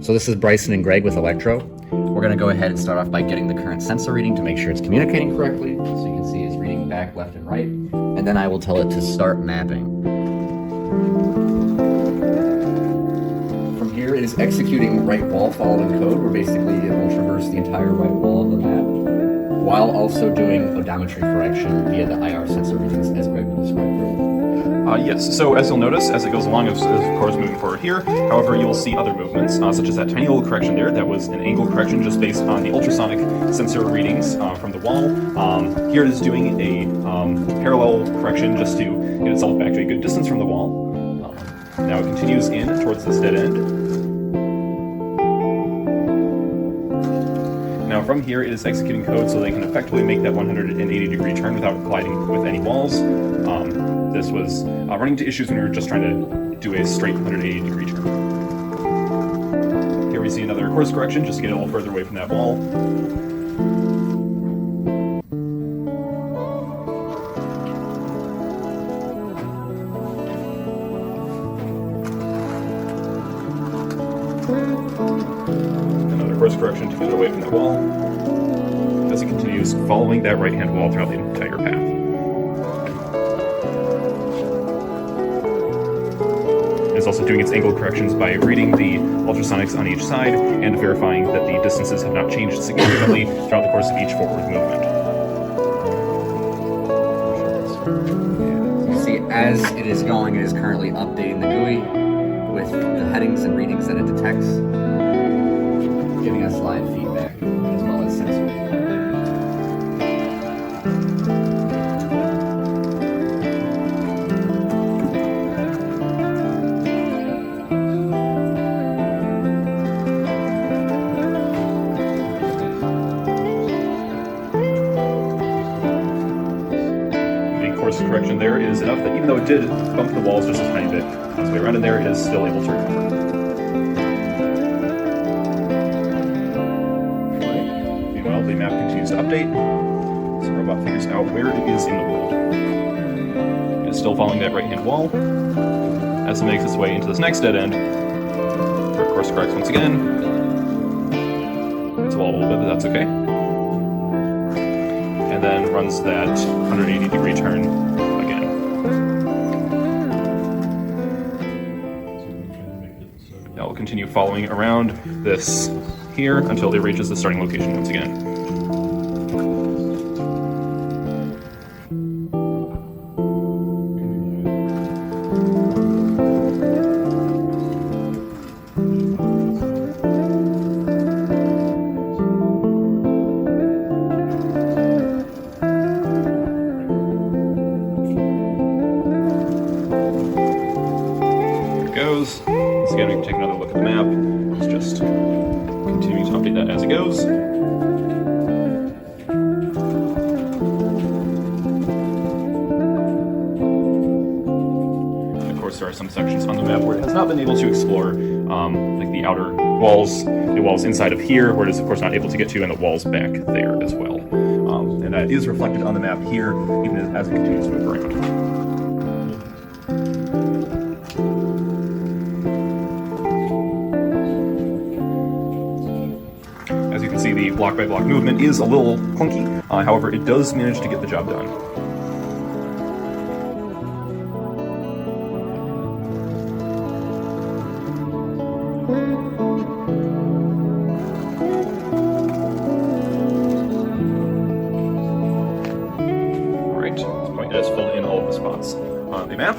So this is Bryson and Greg with Electro. We're going to go ahead and start off by getting the current sensor reading to make sure it's communicating correctly. So you can see it's reading back, left, and right. And then I will tell it to start mapping. From here, it is executing right wall following code, where basically it will traverse the entire right wall of the map, while also doing odometry correction via the IR sensor readings, as Greg will describe earlier. Yes, so as you'll notice, as it goes along, of course moving forward here, however, you'll see other movements, such as that tiny little correction there. That was an angle correction just based on the ultrasonic sensor readings from the wall. Here it is doing a parallel correction just to get itself back to a good distance from the wall. Now it continues in towards this dead end. Now from here, it is executing code so they can effectively make that 180-degree turn without colliding with any walls. This was running into issues when we were just trying to do a straight 180-degree turn. Here we see another course correction just to get it a little further away from that wall. Another course correction to get it away from that wall as it continues following that right-hand wall throughout the entire path. It's also doing its angle corrections by reading the ultrasonics on each side and verifying that the distances have not changed significantly throughout the course of each forward movement. You see, as it is going, it is currently updating the GUI with the headings and readings that it detects, giving us live feedback as well as sensor feedback. Course correction there is enough that even though it did bump the walls just a tiny bit on its way around in there, it is still able to recover. Meanwhile, the map continues to update, so the robot figures out where it is in the world. It is still following that right-hand wall as it makes its way into this next dead end, where it course corrects once again. It's a wall a little bit, but that's okay. And then runs that 180-degree turn again. Now we'll continue following around this here until it reaches the starting location once again. Goes. Once again, we can take another look at the map. It's just continuing to update that as it goes. And of course, there are some sections on the map where it has not been able to explore, like the outer walls, the walls inside of here, where it is of course not able to get to, and the walls back there as well. And that is reflected on the map here, even as it continues to move around. As you can see, the block-by-block movement is a little clunky, however, it does manage to get the job done. Alright, at this point it has filled in all of the spots on the map.